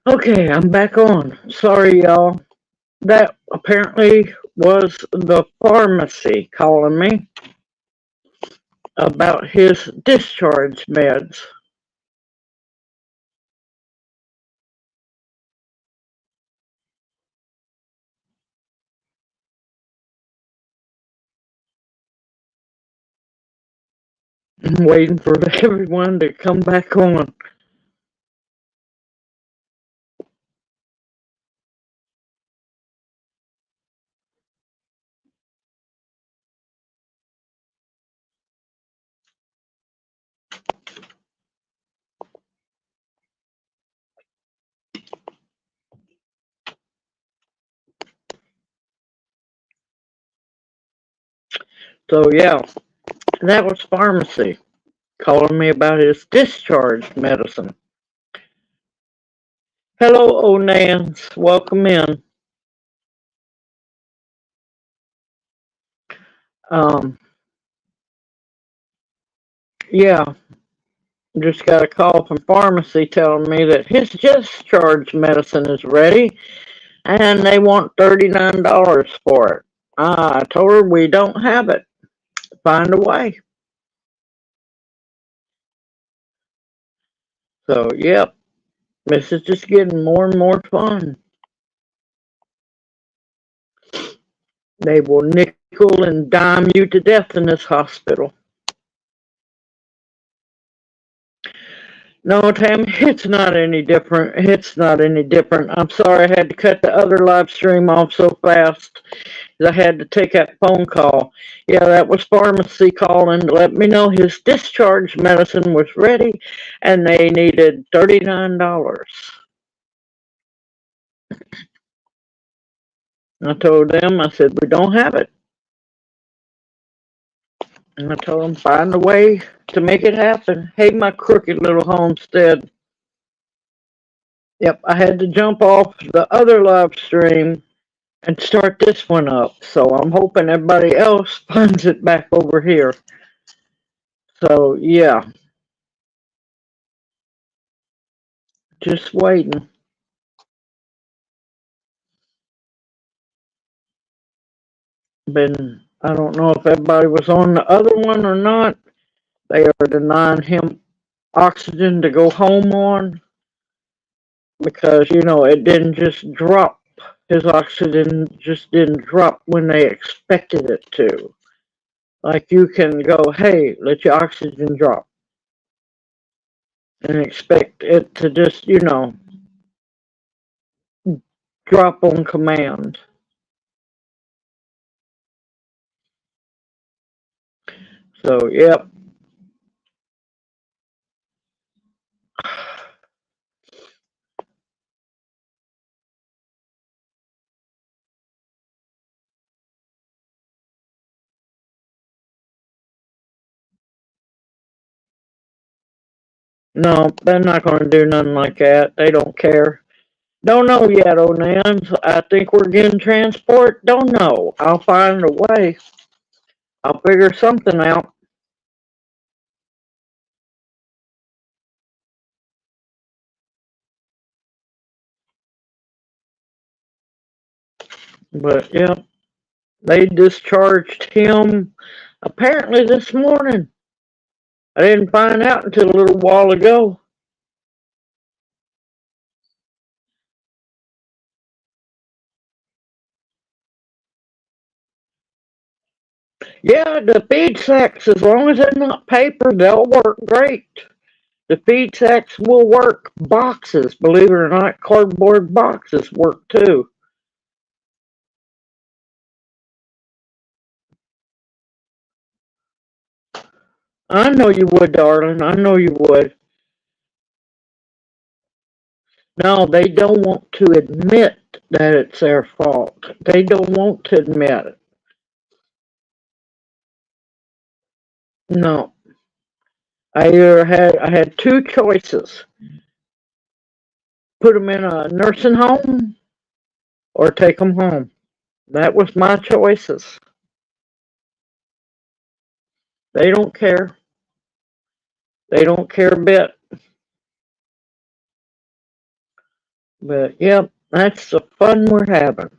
Okay, I'm back on. Sorry, y'all. That apparently was the pharmacy calling me about his discharge meds. I'm waiting for everyone to come back on. So, yeah, that was pharmacy calling me about his discharge medicine. Hello, Onans. Welcome in. Um, yeah, just got a call from pharmacy telling me that his discharge medicine is ready and they want $39 for it. I told her we don't have it. Find a way. So, yep, this is just getting more and more fun. They will nickel and dime you to death in this hospital. No, Tam, it's not any different. It's not any different. I'm sorry I had to cut the other live stream off so fast. I had to take that phone call. Yeah, that was pharmacy calling to let me know his discharge medicine was ready and they needed $39. I told them, I said, we don't have it. And I told them, find a way to make it happen. Hey, my crooked little homestead. Yep, I had to jump off the other live stream and start this one up. So I'm hoping everybody else finds it back over here. So, yeah, just waiting. I don't know if everybody was on the other one or not. They are denying him oxygen to go home on because, it didn't just drop. His oxygen just didn't drop when they expected it to. Like you can go, hey, let your oxygen drop and expect it to just, drop on command. So, yep. No, they're not going to do nothing like that. They don't care. Don't know yet, Onans. I think we're getting transport. Don't know. I'll find a way. I'll figure something out. But yeah, they discharged him apparently this morning. I didn't find out until a little while ago. Yeah, the feed sacks, as long as they're not paper, they'll work great. The feed sacks will work. Boxes, believe it or not, cardboard boxes work too. I know you would, darling. I know you would. No, they don't want to admit that it's their fault. They don't want to admit it. No. I had two choices. Put them in a nursing home or take them home. That was my choices. They don't care. They don't care a bit. But yep, that's the fun we're having.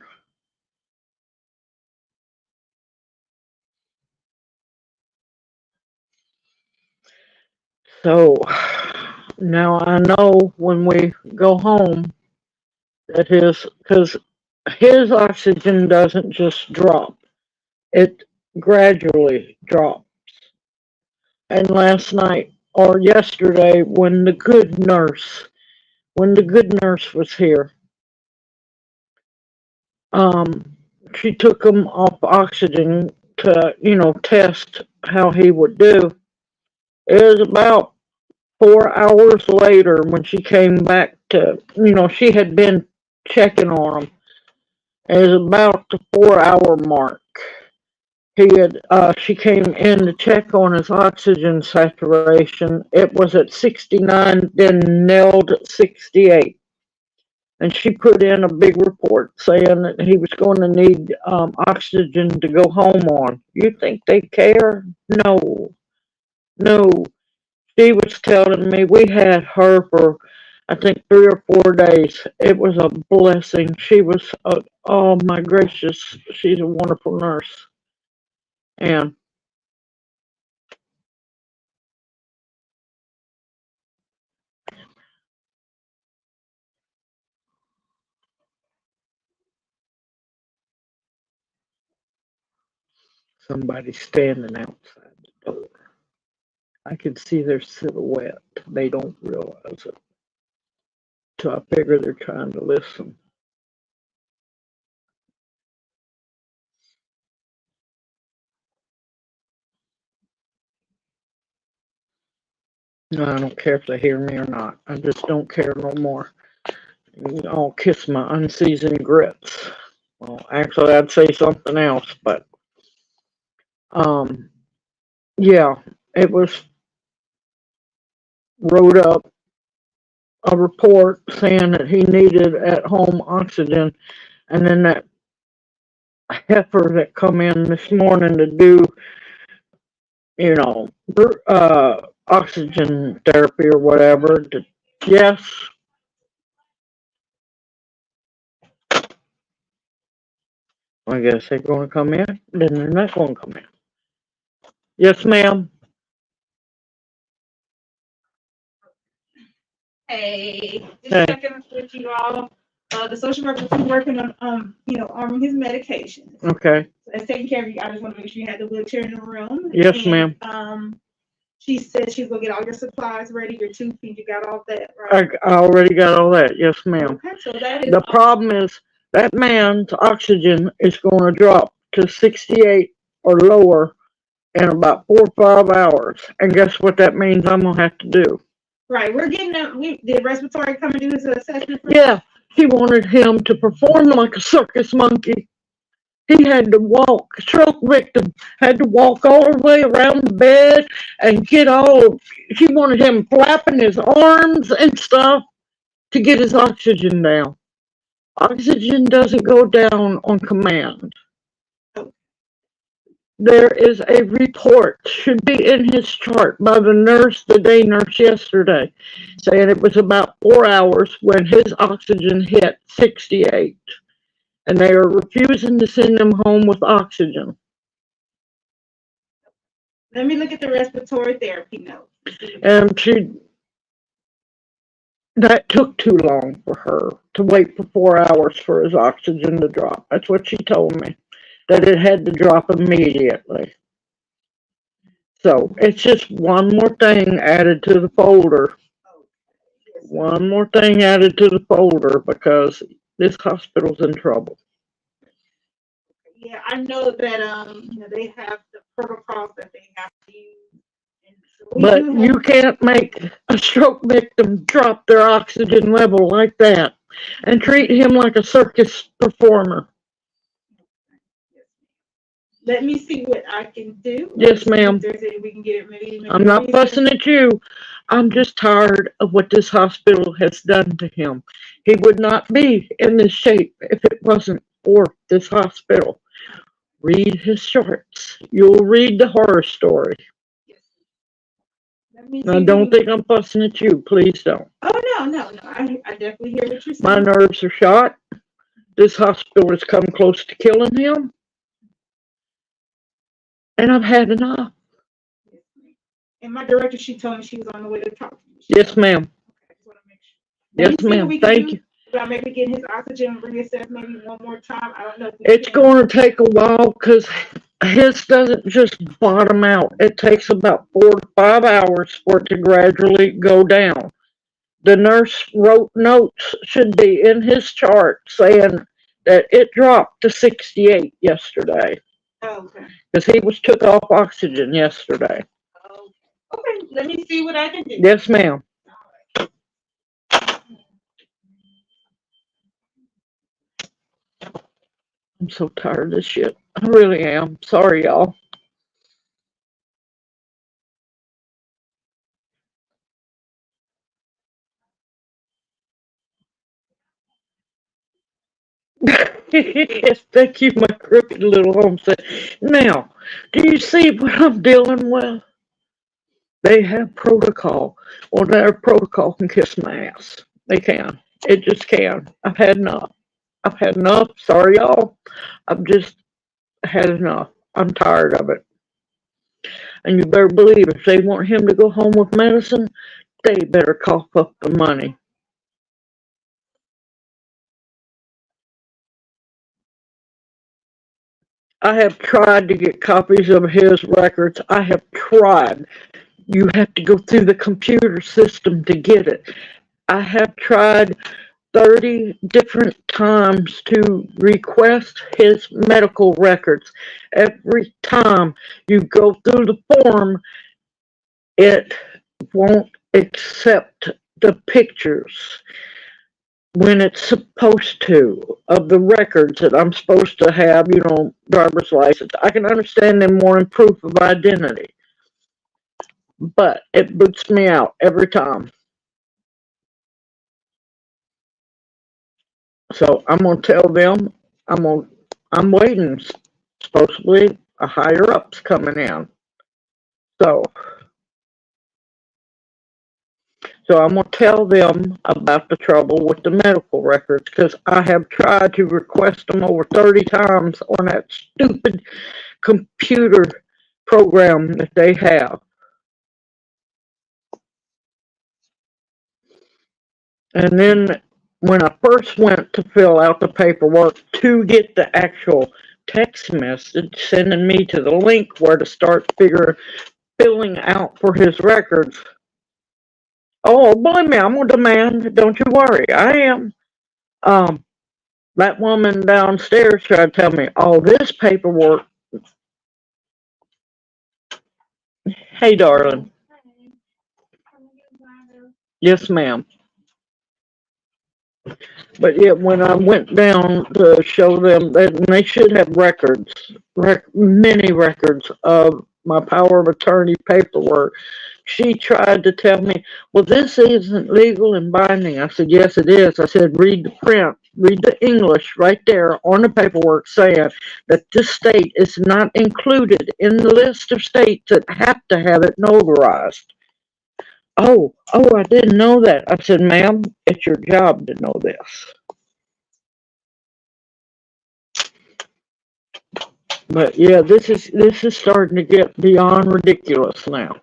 So now I know when we go home that because his oxygen doesn't just drop, it gradually drops. And last night or yesterday, when the good nurse was here, um, she took him off oxygen to, test how he would do. It was about 4 hours later when she came back to, she had been checking on him. It was about the 4 hour mark. She came in to check on his oxygen saturation. It was at 69, then nailed at 68. And she put in a big report saying that he was going to need oxygen to go home on. You think they care? No, no. She was telling me we had her for, I think, 3 or 4 days. It was a blessing. Oh my gracious, she's a wonderful nurse. And somebody's standing outside the door. I can see their silhouette. They don't realize it. So I figure they're trying to listen. No, I don't care if they hear me or not. I just don't care no more. I'll kiss my unseasoned grits. Well, actually, I'd say something else, but um, yeah, it was wrote up a report saying that he needed at-home oxygen, and then that heifer that come in this morning to do, you know, oxygen therapy or whatever. Yes, I guess they're going to come in. Then they're not going to come in. Yes, ma'am. Hey, just Hey. checking with you all. The social worker is working on, arming his medications. Okay. That's taking care of you. I just want to make sure you had the wheelchair in the room. Yes, And, ma'am. She said she's gonna get all your supplies ready, your tube feed, you got all that, right? I already got all that. Yes, ma'am. Okay, so that is The problem is that man's oxygen is going to drop to 68 or lower in about 4 or 5 hours. And guess what that means I'm going to have to do? right. We're getting did respiratory come and do his assessment for Yeah, he wanted him to perform like a circus monkey. He had to walk, stroke victim, had to walk all the way around the bed and she wanted him flapping his arms and stuff to get his oxygen down. Oxygen doesn't go down on command. There is a report, should be in his chart, by the day nurse yesterday, saying it was about 4 hours when his oxygen hit 68. And they are refusing to send him home with oxygen. Let me look at the respiratory therapy notes. And that took too long for her to wait for 4 hours for his oxygen to drop. That's what she told me, that it had to drop immediately. So it's just one more thing added to the folder. One more thing added to the folder because this hospital's in trouble. Yeah, I know that they have the protocols that they have to use. But you can't make a stroke victim drop their oxygen level like that and treat him like a circus performer. Let me see what I can do. Yes, ma'am. We can get it maybe I'm not fussing at you. I'm just tired of what this hospital has done to him. He would not be in this shape if it wasn't for this hospital. Read his charts. You'll read the horror story. Now, don't think I'm fussing at you. Please don't. Oh, No. I definitely hear what you're saying. My nerves are shot. This hospital has come close to killing him. And I've had enough. And my director, she told me she was on the way to talk to you. Yes, ma'am. Okay, just want to make sure. Yes, ma'am. Thank you. About maybe getting his oxygen and reassess maybe one more time. I don't know if it's going to take a while because his doesn't just bottom out. It takes about 4 to 5 hours for it to gradually go down. The nurse wrote notes, should be in his chart, saying that it dropped to 68 yesterday. Oh, okay. Because he was took off oxygen yesterday. Oh, okay. Let me see what I can do. Yes, ma'am. I'm so tired of this shit. I really am. Sorry, y'all. Yes, thank you, my crooked little homestead. Now, do you see what I'm dealing with? They have protocol. Well, their protocol can kiss my ass. They can. It just can. I've had enough. I've had enough. Sorry, y'all. I've just had enough. I'm tired of it. And you better believe if they want him to go home with medicine, they better cough up the money. I have tried to get copies of his records. I have tried. You have to go through the computer system to get it. I have tried 30 different times to request his medical records. Every time you go through the form, it won't accept the pictures when it's supposed to of the records that I'm supposed to have, driver's license. I can understand them more in proof of identity, but it boots me out every time. So I'm gonna tell them I'm waiting. Supposedly a higher up's coming in. So I'm gonna tell them about the trouble with the medical records because I have tried to request them over 30 times on that stupid computer program that they have. And then when I first went to fill out the paperwork to get the actual text message sending me to the link where to start filling out for his records. Oh, believe me, I'm gonna demand. Don't you worry, I am. Um, that woman downstairs tried to tell me all this paperwork. Hey, darling. Yes, ma'am. But yet, when I went down to show them that they should have records, many records of my power of attorney paperwork, she tried to tell me, well, this isn't legal and binding. I said, yes, it is. I said, read the print, read the English right there on the paperwork saying that this state is not included in the list of states that have to have it notarized. Oh, I didn't know that. I said, ma'am, it's your job to know this. But yeah, this is starting to get beyond ridiculous now.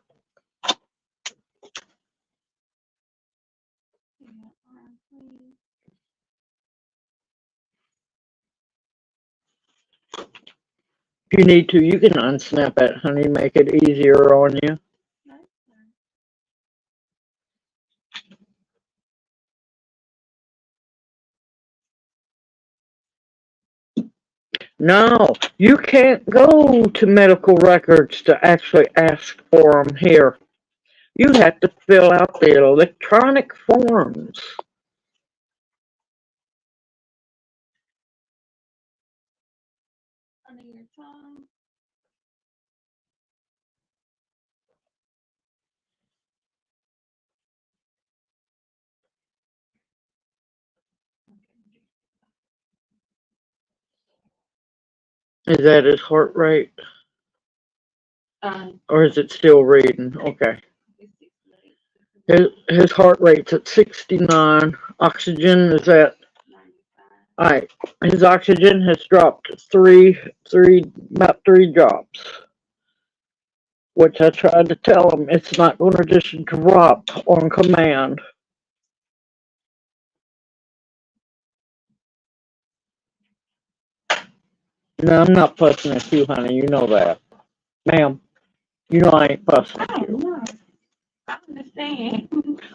If you need to, you can unsnap it, honey, make it easier on you. No, you can't go to medical records to actually ask for them here. You have to fill out the electronic forms. Is that his heart rate? Or is it still reading? Okay. His heart rate's at 69. Oxygen is at, 95. alright, his oxygen has dropped about three drops. Which I tried to tell him it's not going to just drop on command. No, I'm not fussing at you, honey. You know that. Ma'am, you know I ain't fussing I at don't you. know. I understand.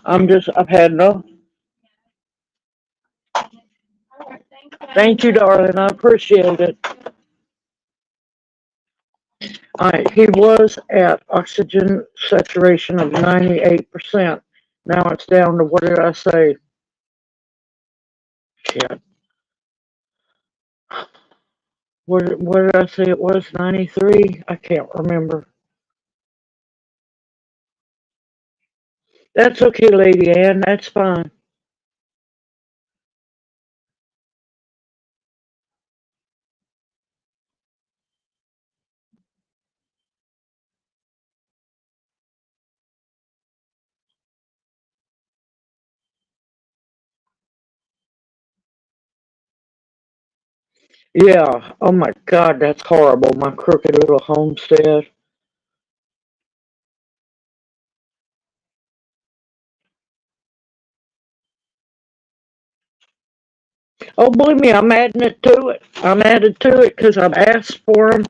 I've had enough. All right, Thank you, darling. I appreciate it. Alright, he was at oxygen saturation of 98%. Now it's down to, what did I say? Shit. What did I say it was? 93? I can't remember. That's okay, Lady Ann. That's fine. Yeah. Oh my God, that's horrible. My crooked little homestead. Oh, believe me, I'm adding it to it. I'm added to it because I've asked for them.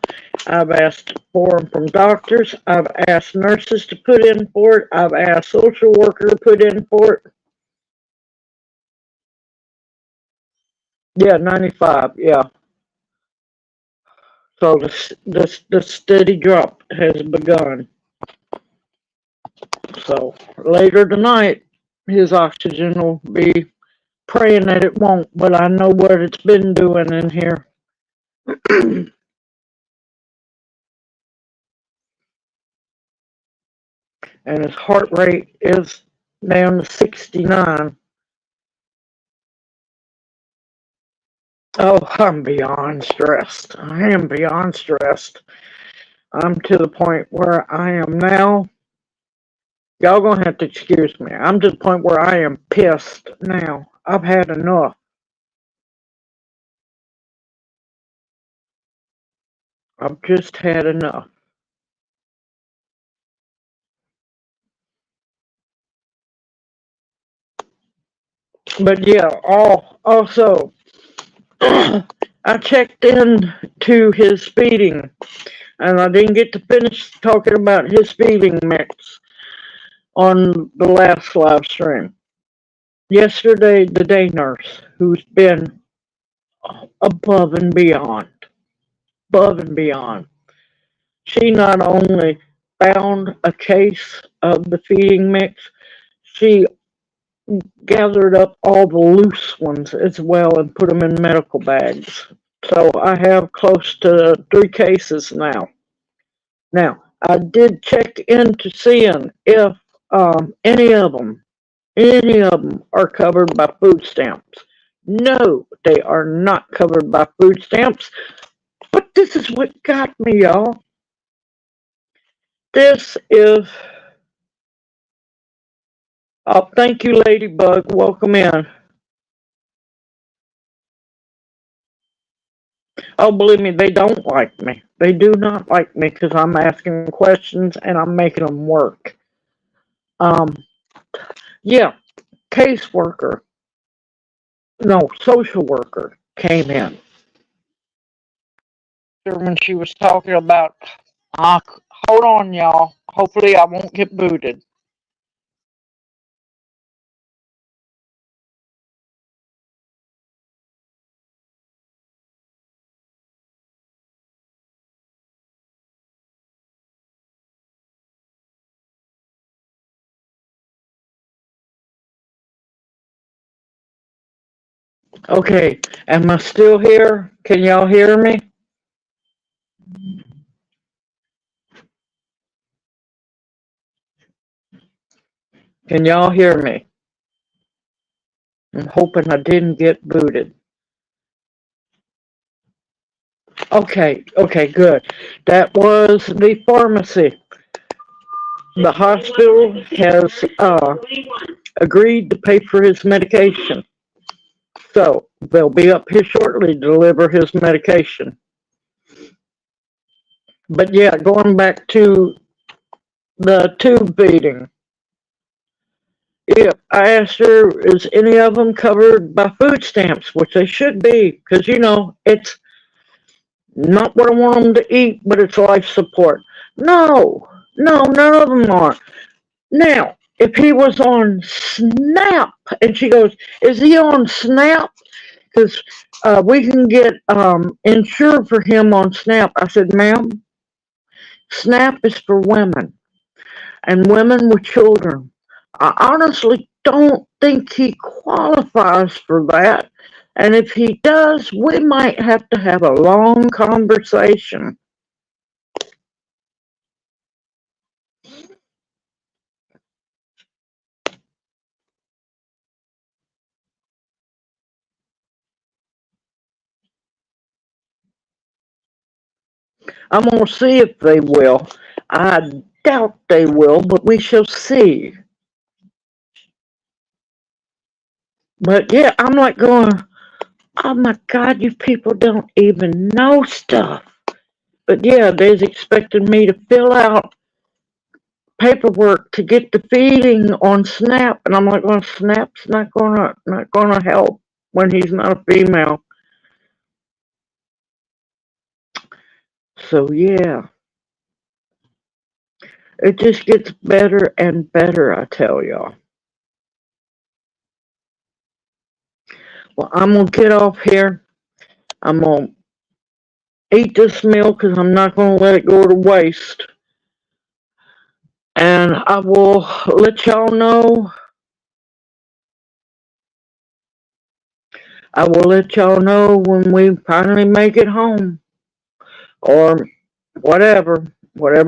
I've asked for them from doctors. I've asked nurses to put in for it. I've asked social worker to put in for it. Yeah, 95. Yeah. So the steady drop has begun. So later tonight, his oxygen will be, praying that it won't, but I know what it's been doing in here. And his heart rate is down to 69. Oh, I'm beyond stressed. I am beyond stressed. I'm to the point where I am now. Y'all gonna have to excuse me. I'm to the point where I am pissed now. I've had enough. I've just had enough. But yeah, also, I checked in to his feeding, and I didn't get to finish talking about his feeding mix on the last live stream. Yesterday, the day nurse, who's been above and beyond, she not only found a case of the feeding mix, she gathered up all the loose ones as well and put them in medical bags. So I have close to 3 cases now. Now, I did check into seeing if any of them are covered by food stamps. No, they are not covered by food stamps. But this is what got me, y'all. This is, oh, thank you, Ladybug. Welcome in. Oh, believe me, they don't like me. They do not like me because I'm asking questions and I'm making them work. Um, yeah, caseworker, no, social worker came in when she was talking about, hold on, y'all. Hopefully I won't get booted. Okay, am I still here? Can y'all hear me? Can y'all hear me? I'm hoping I didn't get booted. Okay, good. That was the pharmacy. the hospital has agreed to pay for his medication. So they'll be up here shortly to deliver his medication. But yeah, going back to the tube feeding. Yeah, I asked her, is any of them covered by food stamps? Which they should be, because it's not what I want them to eat, but it's life support. No, none of them are. Now, if he was on SNAP, and she goes, is he on SNAP? Because we can get insured for him on SNAP. I said, ma'am, SNAP is for women and women with children. I honestly don't think he qualifies for that. And if he does, we might have to have a long conversation. I'm going to see if they will. I doubt they will, but we shall see. But yeah, I'm like going, oh my God, you people don't even know stuff. But yeah, they's expecting me to fill out paperwork to get the feeding on SNAP, and I'm like, well, SNAP's not gonna help when he's not a female. So yeah, it just gets better and better, I tell y'all. Well, I'm gonna get off here. I'm gonna eat this meal because I'm not gonna let it go to waste. And I will let y'all know. I will let y'all know when we finally make it home, or whatever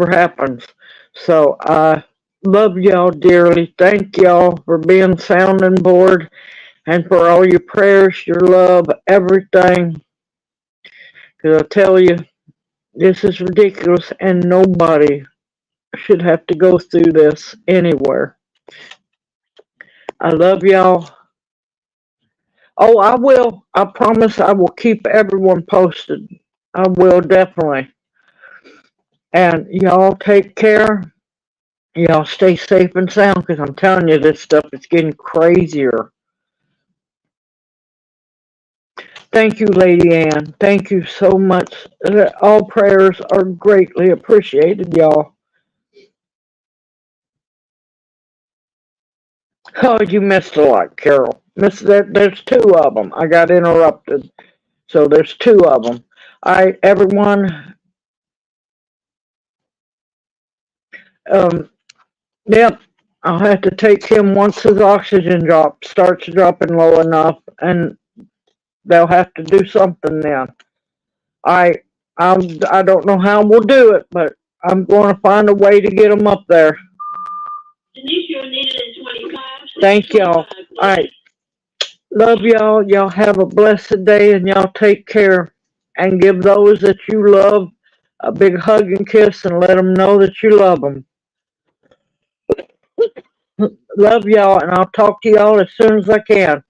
happens. So I love y'all dearly. Thank y'all for being sounding board and for all your prayers, your love, everything. Because I tell you, this is ridiculous and nobody should have to go through this anywhere. I love y'all. Oh, I will. I promise I will keep everyone posted. I will definitely. And y'all take care. Y'all stay safe and sound because I'm telling you, this stuff is getting crazier. Thank you, Lady Ann. Thank you so much. All prayers are greatly appreciated, y'all. Oh, you missed a lot, Carol. There's two of them. I got interrupted. So there's two of them. Everyone, yep, I'll have to take him once his oxygen starts dropping low enough, and they'll have to do something then. I I don't know how we'll do it, but I'm going to find a way to get him up there. Thank y'all. All right. Love y'all. Y'all have a blessed day and y'all take care. And give those that you love a big hug and kiss and let them know that you love them. Love y'all, and I'll talk to y'all as soon as I can.